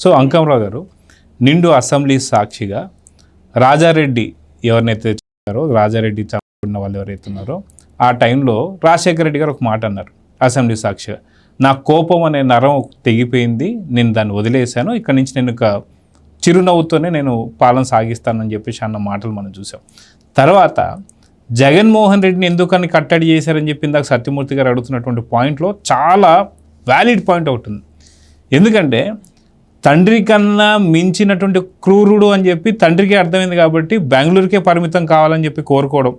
So Ankamarao గారు, నిండు assembly సాక్షిగా రాజారెడ్డి ఎవరినైతే చెప్పారో, రాజారెడ్డి ఉన్న వాళ్ళు ఎవరైతే ఉన్నారో ఆ టైంలో రాజశేఖర రెడ్డి గారు ఒక మాట అన్నారు అసెంబ్లీ సాక్షిగా, నా కోపం అనే నరం తెగిపోయింది, నేను దాన్ని వదిలేశాను, ఇక్కడ నుంచి నేను ఒక చిరునవ్వుతోనే నేను పాలన సాగిస్తానని చెప్పేసి అన్న మాటలు మనం చూసాం. తర్వాత జగన్మోహన్ రెడ్డిని ఎందుకని కట్టడి చేశారని చెప్పి ఇందాక సత్యమూర్తి గారు అడుగుతున్నటువంటి పాయింట్లో చాలా వ్యాలిడ్ పాయింట్ ఒకటి ఉంది. ఎందుకంటే తండ్రి కన్నా మించినటువంటి క్రూరుడు అని చెప్పి తండ్రికి అర్థమైంది కాబట్టి బెంగళూరుకే పరిమితం కావాలని చెప్పి కోరుకోవడం,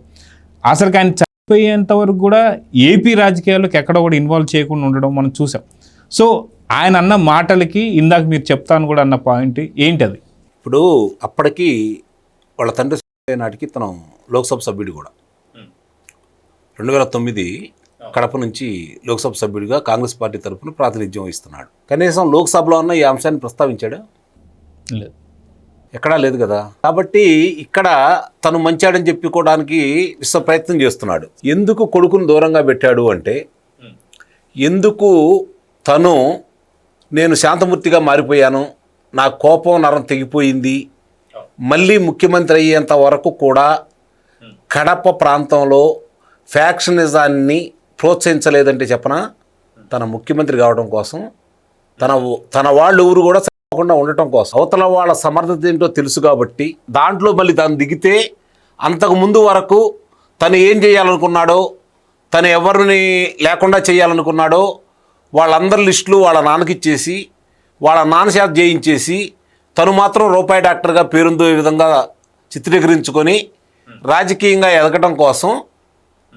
అసలు ఆయన చనిపోయేంత వరకు కూడా ఏపీ రాజకీయాల్లోకి ఎక్కడ కూడా ఇన్వాల్వ్ చేయకుండా ఉండడం మనం చూసాం. సో ఆయన అన్న మాటలకి ఇందాక మీరు చెప్తాను కూడా అన్న పాయింట్ ఏంటి అది? ఇప్పుడు అప్పటికి వాళ్ళ తండ్రి నాటికి తను లోక్సభ సభ్యుడు కూడా 2009 కడప నుంచి లోక్సభ సభ్యుడిగా కాంగ్రెస్ పార్టీ తరఫున ప్రాతినిధ్యం వహిస్తున్నాడు. కనీసం లోక్సభలో ఉన్న ఈ అంశాన్ని ప్రస్తావించాడా? లేదు, ఎక్కడా లేదు కదా. కాబట్టి ఇక్కడ తను మంచాడని చెప్పుకోవడానికి విశ్వ ప్రయత్నం చేస్తున్నాడు. ఎందుకు కొడుకును దూరంగా పెట్టాడు అంటే, ఎందుకు తను నేను శాంతమూర్తిగా మారిపోయాను, నా కోపం నరం తెగిపోయింది, మళ్ళీ ముఖ్యమంత్రి అయ్యేంత వరకు కూడా కడప ప్రాంతంలో ఫ్యాక్షనిజాన్ని ప్రోత్సహించలేదంటే చెప్పనా, తన ముఖ్యమంత్రి కావడం కోసం, తన వాళ్ళు ఊరు కూడా చదవకుండా ఉండటం కోసం, అవతల వాళ్ళ సమర్థత ఏంటో తెలుసు కాబట్టి దాంట్లో మళ్ళీ తను దిగితే అంతకు ముందు వరకు తను ఏం చేయాలనుకున్నాడో, తను ఎవరిని లేకుండా చేయాలనుకున్నాడో వాళ్ళందరి లిస్టులు వాళ్ళ నాన్నకి ఇచ్చేసి వాళ్ళ నాన్న చేత చేయించేసి తను మాత్రం రూపాయి డాక్టర్గా పేరుందో ఈ విధంగా చిత్రీకరించుకొని రాజకీయంగా ఎదగడం కోసం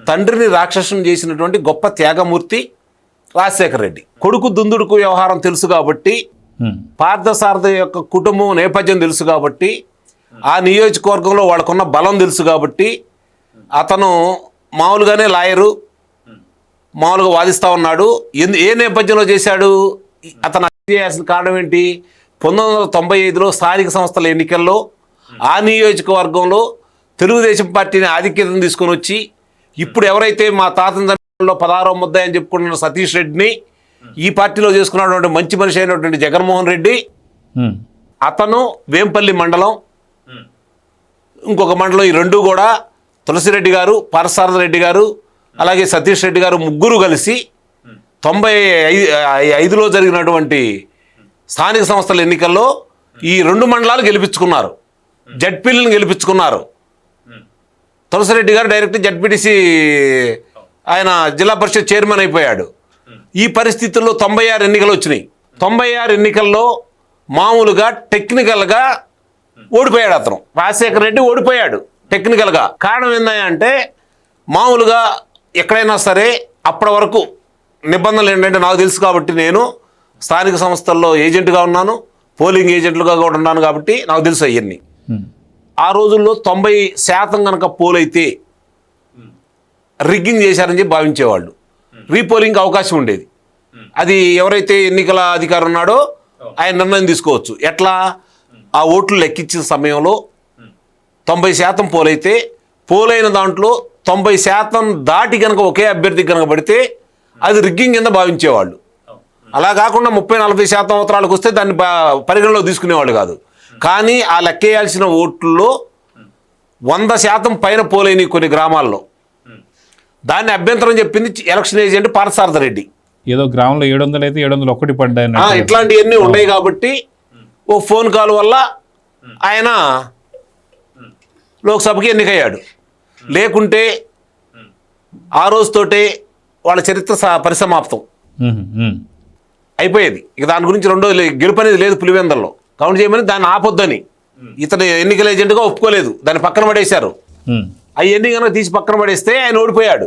తండ్రిని రాక్షసం చేసినటువంటి గొప్ప త్యాగమూర్తి రాజశేఖర రెడ్డి. కొడుకు దుందుడుకు వ్యవహారం తెలుసు కాబట్టి, పార్థసారథి యొక్క కుటుంబం నేపథ్యం తెలుసు కాబట్టి, ఆ నియోజకవర్గంలో వాళ్ళకున్న బలం తెలుసు కాబట్టి, అతను మామూలుగానే లాయరు, మామూలుగా వాదిస్తూ ఉన్నాడు. ఏ నేపథ్యంలో చేశాడు? అతను చేయాల్సిన కారణం ఏంటి? 1995లో స్థానిక సంస్థల ఎన్నికల్లో ఆ నియోజకవర్గంలో తెలుగుదేశం పార్టీని ఆధిక్యతను తీసుకొని వచ్చి, ఇప్పుడు ఎవరైతే మా తాతల 16వ ముద్దాయి అని చెప్పుకుంటున్న సతీష్ రెడ్డిని ఈ పార్టీలో చేసుకున్నటువంటి మంచి మనిషి అయినటువంటి జగన్మోహన్ రెడ్డి, అతను వేంపల్లి మండలం, ఇంకొక మండలం, ఈ రెండు కూడా తులసిరెడ్డి గారు, పార్థసారథి రెడ్డి గారు, అలాగే సతీష్ రెడ్డి గారు ముగ్గురు కలిసి 95లో జరిగినటువంటి స్థానిక సంస్థల ఎన్నికల్లో ఈ రెండు మండలాలు గెలిపించుకున్నారు, జడ్పీలను గెలిపించుకున్నారు. తులసిరెడ్డి గారు డైరెక్ట్ జడ్పీటీసీ ఆయన జిల్లా పరిషత్ చైర్మన్ అయిపోయాడు. ఈ పరిస్థితుల్లో 96 ఎన్నికలు వచ్చినాయి. 96 ఎన్నికల్లో మామూలుగా టెక్నికల్గా ఓడిపోయాడు అతను. రాజశేఖర రెడ్డి ఓడిపోయాడు టెక్నికల్గా. కారణం ఏంటంటే మామూలుగా ఎక్కడైనా సరే అప్పటి వరకు నిబంధనలు ఏంటంటే నాకు తెలుసు కాబట్టి, నేను స్థానిక సంస్థల్లో ఏజెంట్గా ఉన్నాను, పోలింగ్ ఏజెంట్లుగా కూడా ఉన్నాను కాబట్టి నాకు తెలుసు అవన్నీ. ఆ రోజుల్లో 90% కనుక పోలైతే రిగ్గింగ్ చేశారని చెప్పి భావించేవాళ్ళు. రీపోలింగ్కి అవకాశం ఉండేది. అది ఎవరైతే ఎన్నికల అధికారి ఉన్నాడో ఆయన నిర్ణయం తీసుకోవచ్చు. ఎట్లా? ఆ ఓట్లు లెక్కించిన సమయంలో 90% పోలైతే, పోలైన దాంట్లో 90% దాటి కనుక ఒకే అభ్యర్థికి కనుక పడితే అది రిగ్గింగ్ కింద భావించేవాళ్ళు. అలా కాకుండా 30-40% అవతరాలకు వస్తే దాన్ని పరిగణలో తీసుకునేవాళ్ళు కాదు. కానీ ఆ లెక్కేయాల్సిన ఓట్లలో 100% పైన పోలేని కొన్ని గ్రామాల్లో దాన్ని అభ్యంతరం చెప్పింది ఎలక్షన్ ఏజెంట్ పార్థసారథి రెడ్డి. ఏదో గ్రామంలో 700 అయితే 701 పడ్డాయి, ఇట్లాంటివన్నీ ఉన్నాయి కాబట్టి ఓ ఫోన్ కాల్ వల్ల ఆయన లోక్సభకి ఎన్నికయ్యాడు. లేకుంటే ఆ రోజుతోటే వాళ్ళ చరిత్ర పరిసమాప్తం అయిపోయేది. ఇక దాని గురించి రెండో గెలుపు అనేది లేదు పులివెందల్లో. కౌంట్ చేయమని దాన్ని ఆపొద్దని ఇతను ఎన్నికల ఏజెంట్గా ఒప్పుకోలేదు, దాన్ని పక్కన పడేశారు. అవన్నీ కనుక తీసి పక్కన పడేస్తే ఆయన ఓడిపోయాడు.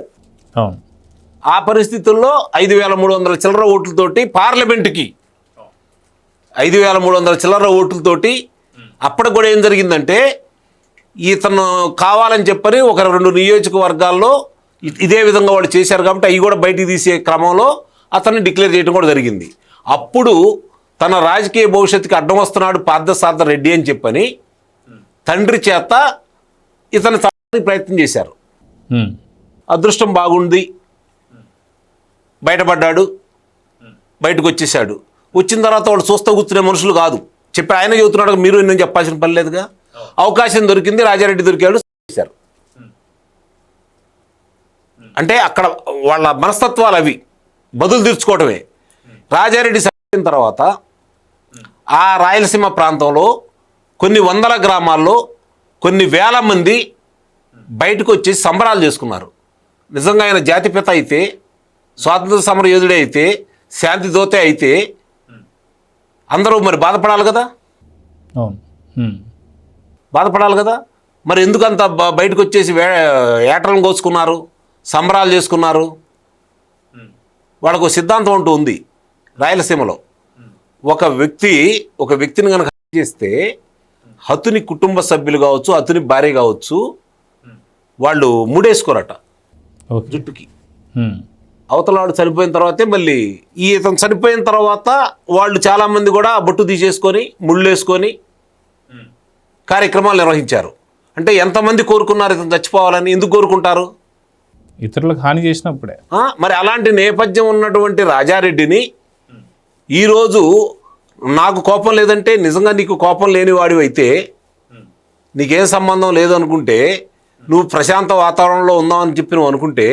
ఆ పరిస్థితుల్లో 5,300 చిల్లర ఓట్లతోటి పార్లమెంటుకి 5,300 చిల్లర ఓట్లతోటి అప్పటికి కూడా ఏం జరిగిందంటే, ఇతను కావాలని చెప్పని ఒక 2 నియోజకవర్గాల్లో ఇదే విధంగా వాళ్ళు చేశారు కాబట్టి అవి కూడా బయటికి తీసే క్రమంలో అతన్ని డిక్లేర్ చేయడం కూడా జరిగింది. అప్పుడు తన రాజకీయ భవిష్యత్తుకి అడ్డం వస్తున్నాడు పార్థసారథి రెడ్డి అని చెప్పని తండ్రి చేత ఇతను చంపడానికి ప్రయత్నం చేశారు. అదృష్టం బాగుంది, బయటపడ్డాడు, బయటకు వచ్చేసాడు. వచ్చిన తర్వాత వాళ్ళు చూస్తూ కూర్చునే మనుషులు కాదు. చెప్పి ఆయన చెబుతున్నాడు, మీరు నేను చెప్పాల్సిన పని లేదుగా. అవకాశం దొరికింది, రాజారెడ్డి దొరికాడు, చేశారు. అంటే అక్కడ వాళ్ళ మనస్తత్వాలు అవి, బదులు తీర్చుకోవటమే. రాజారెడ్డి చనిపోయిన తర్వాత ఆ రాయలసీమ ప్రాంతంలో కొన్ని వందల గ్రామాల్లో కొన్ని వేల మంది బయటకు వచ్చి సంబరాలు చేసుకున్నారు. నిజంగా ఆయన జాతిపిత అయితే, స్వాతంత్ర సమర యోధుడే అయితే, శాంతి దోతే అయితే అందరూ మరి బాధపడాలి కదా, బాధపడాలి కదా. మరి ఎందుకంత బయటకు వచ్చేసి ఏటలను కోసుకున్నారు, సంబరాలు చేసుకున్నారు? వాళ్ళకు సిద్ధాంతం అంటూ ఉంది రాయలసీమలో. ఒక వ్యక్తిని కనుక చేస్తే హతుని కుటుంబ సభ్యులు కావచ్చు, హతుని భార్య కావచ్చు, వాళ్ళు ముడేసుకోరట జుట్టుకి. అవతలవాడు చనిపోయిన తర్వాతే మళ్ళీ ఇతను చనిపోయిన తర్వాత వాళ్ళు చాలామంది కూడా బొట్టు తీసేసుకొని ముళ్ళు వేసుకొని కార్యక్రమాలు నిర్వహించారు. అంటే ఎంతమంది కోరుకున్నారు ఇతను చచ్చిపోవాలని? ఎందుకు కోరుకుంటారు? ఇతరులకు హాని చేసినప్పుడే. మరి అలాంటి నేపథ్యం ఉన్నటువంటి రాజారెడ్డిని ఈరోజు నాకు కోపం లేదంటే, నిజంగా నీకు కోపం లేని వాడివి అయితే, నీకేం సంబంధం లేదు అనుకుంటే, నువ్వు ప్రశాంత వాతావరణంలో ఉన్నావని చెప్పి నువ్వు అనుకుంటే,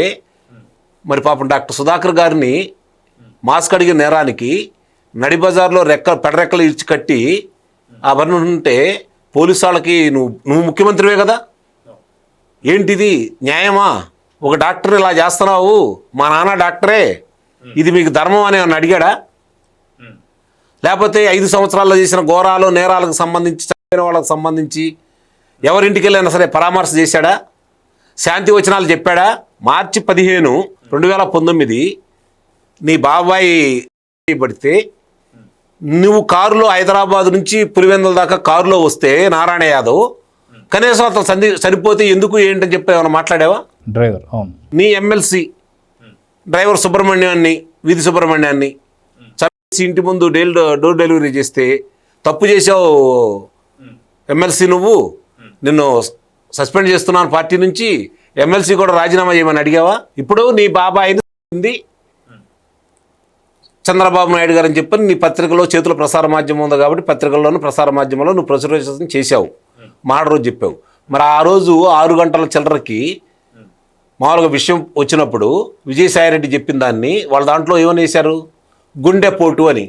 మరి పాపం డాక్టర్ సుధాకర్ గారిని మాస్క్ అడిగిన నేరానికి నడి బజార్లో పెడరెక్కలు ఇచ్చి కట్టి ఆ బరి ఉంటే పోలీసు వాళ్ళకి నువ్వు ముఖ్యమంత్రివే కదా, ఏంటిది న్యాయమా? ఒక డాక్టర్ ఇలా చేస్తున్నావు, మా నాన్న డాక్టరే, ఇది మీకు ధర్మం అని అడిగాడా? లేకపోతే 5 సంవత్సరాల్లో చేసిన ఘోరాలు నేరాలకు సంబంధించి, చనిపోయిన వాళ్ళకు సంబంధించి ఎవరింటికి వెళ్ళినా సరే పరామర్శ చేశాడా? శాంతి వచనాలు చెప్పాడా? మార్చి 15, 2019 నీ బాబాయి పడితే నువ్వు కారులో హైదరాబాద్ నుంచి పులివెందుల దాకా కారులో వస్తే నారాయణ యాదవ్ కనీసం అతను సరిపోతే ఎందుకు ఏంటని చెప్పి ఏమైనా మాట్లాడావా? డ్రైవర్, అవును, నీ ఎమ్మెల్సీ డ్రైవర్ సుబ్రహ్మణ్యాన్ని, వీధి సుబ్రహ్మణ్యాన్ని చంపేసి ఇంటి ముందు డోర్ డెలివరీ చేస్తే తప్పు చేసావు ఎమ్మెల్సీ, నిన్ను సస్పెండ్ చేస్తున్నాను పార్టీ నుంచి, ఎమ్మెల్సీ కూడా రాజీనామా చేయమని అడిగావా? ఇప్పుడు నీ బాబాయిని చంద్రబాబు నాయుడు గారు అని చెప్పని నీ పత్రికలో చేతుల ప్రసార మాధ్యమం ఉంది కాబట్టి పత్రికల్లోనూ ప్రసార మాధ్యమంలో నువ్వు ప్రెజరైజేషన్ చేశావు, మాట రోజు చెప్పావు. మరి ఆ రోజు 6 గంటల చిల్లరకి మామూలుగా విషయం వచ్చినప్పుడు విజయసాయిరెడ్డి చెప్పిన దాన్ని వాళ్ళ దాంట్లో ఏమని వేశారు? గుండెపోటు అని.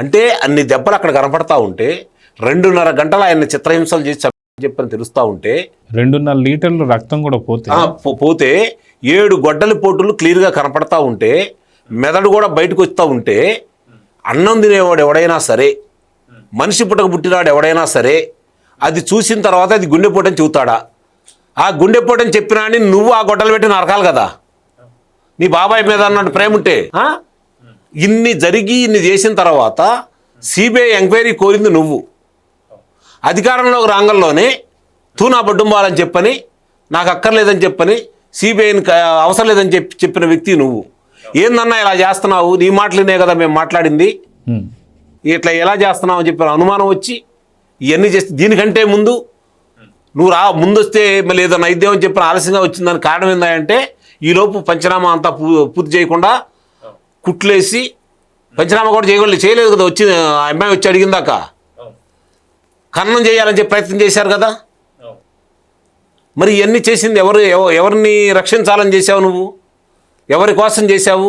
అంటే అన్ని దెబ్బలు అక్కడ కనపడతా ఉంటే 2.5 గంటలు ఆయన చిత్రహింసలు చేసి చెప్పని తెలుస్తూ ఉంటే 2.5 లీటర్లు రక్తం కూడా పోతే 7 గొడ్డలి పోటులు క్లియర్గా కనపడతా ఉంటే, మెదడు కూడా బయటకు వస్తూ ఉంటే, అన్నం తినేవాడు ఎవడైనా సరే, మనిషి పుట్టక పుట్టినాడు ఎవడైనా సరే, అది చూసిన తర్వాత అది గుండెపోటు అని చెబుతాడా? ఆ గుండెపోటు అని చెప్పినా అని నువ్వు ఆ గొడ్డలు పెట్టి నరకాలి కదా, నీ బాబాయ్ మీద అన్నట్టు ప్రేమ ఉంటే. ఇన్ని జరిగి ఇన్ని చేసిన తర్వాత సిబిఐ ఎంక్వైరీ కోరింది నువ్వు. అధికారంలోకి రాంగంలోనే తూనా బడ్డుంబాలని చెప్పని, నాకు అక్కర్లేదని చెప్పని, సిబిఐని అవసరం లేదని చెప్పిన వ్యక్తి నువ్వు. ఏందన్నా ఇలా చేస్తున్నావు, నీ మాటలునే కదా మేము మాట్లాడింది, ఇట్లా ఎలా చేస్తున్నావు అని చెప్పిన అనుమానం వచ్చి ఇవన్నీ చేస్తే, దీనికంటే ముందు నువ్వు ముందు వస్తే మళ్ళీ ఏదైనా అయిద్దామని చెప్పిన ఆలస్యంగా వచ్చిందని కారణం ఏందంటే, ఈలోపు పంచనామా అంతా పూర్తి చేయకుండా కుట్లేసి, పంచనామా కూడా చేయలేదు కదా, వచ్చి అమ్మాయి వచ్చి అడిగిందాక ఖననం చేయాలని చెప్పి ప్రయత్నం చేశారు కదా. మరి ఇవన్నీ చేసింది ఎవరిని రక్షించాలని చేశావు నువ్వు? ఎవరి కోసం చేశావు?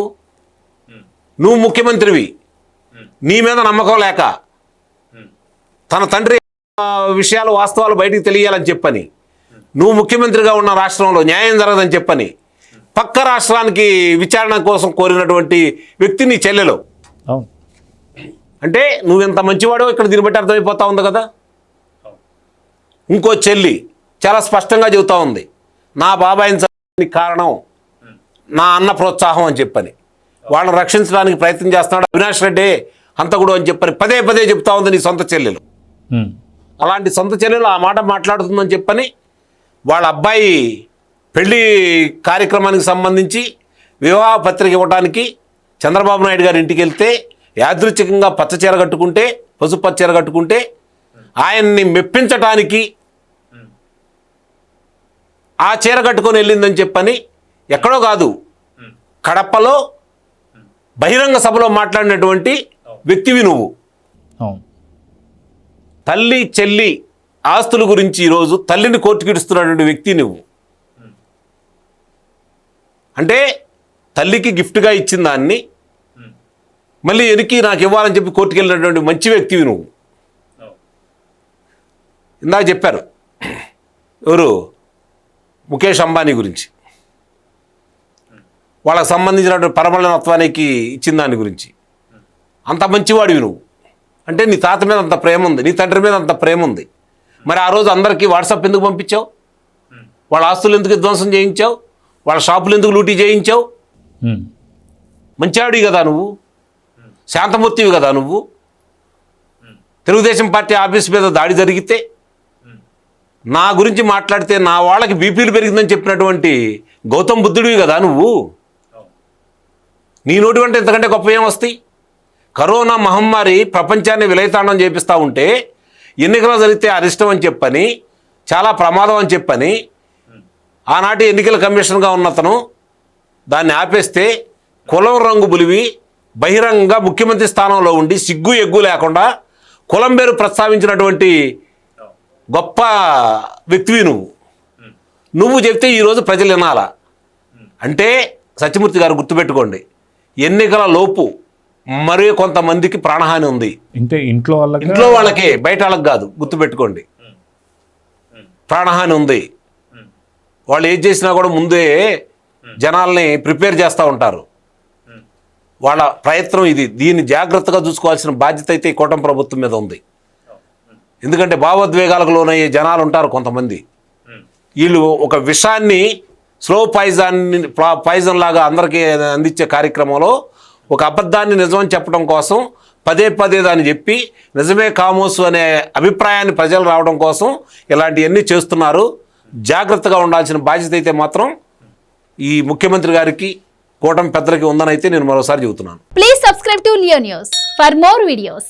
నువ్వు ముఖ్యమంత్రివి, నీ మీద నమ్మకం లేక తన తండ్రి విషయాలు వాస్తవాలు బయటికి తెలియాలని చెప్పని, నువ్వు ముఖ్యమంత్రిగా ఉన్న రాష్ట్రంలో న్యాయం జరగదని చెప్పని పక్క రాష్ట్రానికి విచారణ కోసం కోరినటువంటి వ్యక్తి నీ చెల్లెలు. అంటే నువ్వెంత మంచివాడో ఇక్కడ దీన్ని బట్టి అర్థమైపోతా ఉంది కదా. ఇంకో చెల్లి చాలా స్పష్టంగా చెబుతా ఉంది, నా బాబాయిని కారణం నా అన్న ప్రోత్సాహం అని చెప్పని, వాళ్ళని రక్షించడానికి ప్రయత్నం చేస్తున్నాడు అవినాష్ రెడ్డి హంతకుడు అని చెప్పని పదే చెప్తా ఉంది నీ సొంత చెల్లెలు. అలాంటి సొంత చెల్లెలు ఆ మాట మాట్లాడుతుందని చెప్పని వాళ్ళ అబ్బాయి పెళ్లి కార్యక్రమానికి సంబంధించి వివాహ పత్రిక ఇవ్వడానికి చంద్రబాబు నాయుడు గారి ఇంటికి వెళ్తే యాదృచ్ఛికంగా పచ్చ చీర కట్టుకుంటే, పసుపు పచ్చ చీర కట్టుకుంటే ఆయన్ని మెప్పించటానికి ఆ చీర కట్టుకొని వెళ్ళిందని చెప్పని, ఎక్కడో కాదు కడపలో బహిరంగ సభలో మాట్లాడినటువంటి వ్యక్తివి నువ్వు. అవును. తల్లి చెల్లి ఆస్తుల గురించి ఈరోజు తల్లిని కోర్టుకి ఇడుస్తున్నటువంటి వ్యక్తి నువ్వు. అంటే తల్లికి గిఫ్ట్గా ఇచ్చిన దాన్ని మళ్ళీ వెనక్కి నాకు ఇవ్వాలని చెప్పి కోర్టుకు వెళ్ళినటువంటి మంచి వ్యక్తివి నువ్వు. ఇందాక చెప్పారు ఎవరు, ముఖేష్ అంబానీ గురించి, వాళ్ళకు సంబంధించినటువంటి పరమళనత్వానికి ఇచ్చిన దాని గురించి. అంత మంచివాడివి నువ్వు. అంటే నీ తాత మీద అంత ప్రేమ ఉంది, నీ తండ్రి మీద అంత ప్రేమ ఉంది. మరి ఆ రోజు అందరికీ వాట్సాప్ ఎందుకు పంపించావు? వాళ్ళ ఆస్తులు ఎందుకు ధ్వంసం చేయించావు? వాళ్ళ షాపులు ఎందుకు లూటీ చేయించావు? మంచివాడివి కదా నువ్వు, శాంతమూర్తివి కదా నువ్వు. తెలుగుదేశం పార్టీ ఆఫీస్ మీద దాడి జరిగితే నా గురించి మాట్లాడితే నా వాళ్ళకి బీపీలు పెరిగిందని చెప్పినటువంటి గౌతమ్ బుద్ధుడివి కదా నువ్వు. నీ నోటి వెంట ఇంతకంటే గొప్ప ఏం వస్తాయి? కరోనా మహమ్మారి ప్రపంచాన్ని విలయతాండం చేపిస్తూ ఉంటే ఎన్నికలు జరిగితే అరిష్టం అని చెప్పని, చాలా ప్రమాదం అని చెప్పని ఆనాటి ఎన్నికల కమిషన్గా ఉన్నతను దాన్ని ఆపేస్తే కులం రంగు బులివి బహిరంగంగా ముఖ్యమంత్రి స్థానంలో ఉండి సిగ్గు ఎగ్గు లేకుండా కులం పేరు ప్రస్తావించినటువంటి గొప్ప వ్యక్తివి నువ్వు. నువ్వు చెప్తే ఈరోజు ప్రజలు వినాలా? అంటే సత్యమూర్తి గారు గుర్తుపెట్టుకోండి, ఎన్నికల లోపు మరి కొంతమందికి ప్రాణహాని ఉంది. ఇంట్లో వాళ్ళకే, బయట వాళ్ళకి కాదు. గుర్తుపెట్టుకోండి, ప్రాణహాని ఉంది. వాళ్ళు ఏం చేసినా కూడా ముందే జనాల్ని ప్రిపేర్ చేస్తూ ఉంటారు. వాళ్ళ ప్రయత్నం ఇది. దీన్ని జాగ్రత్తగా చూసుకోవాల్సిన బాధ్యత అయితే ఈ కూటమి ప్రభుత్వం మీద ఉంది. ఎందుకంటే భావోద్వేగాలకు లోనయ్యే జనాలు ఉంటారు కొంతమంది. వీళ్ళు ఒక విషాన్ని స్లో పాయిజన్ లాగా అందరికీ అందించే కార్యక్రమంలో ఒక అబద్ధాన్ని నిజమని చెప్పడం కోసం పదే పదే దాన్ని చెప్పి నిజమే కామోసు అనే అభిప్రాయాన్ని ప్రజలు రావడం కోసం ఇలాంటివన్నీ చేస్తున్నారు. జాగ్రత్తగా ఉండాల్సిన బాధ్యత అయితే మాత్రం ఈ ముఖ్యమంత్రి గారికి, కూటమి పెద్దలకి ఉందని అయితే నేను మరోసారి చెబుతున్నాను. Please subscribe to Leo news for more videos.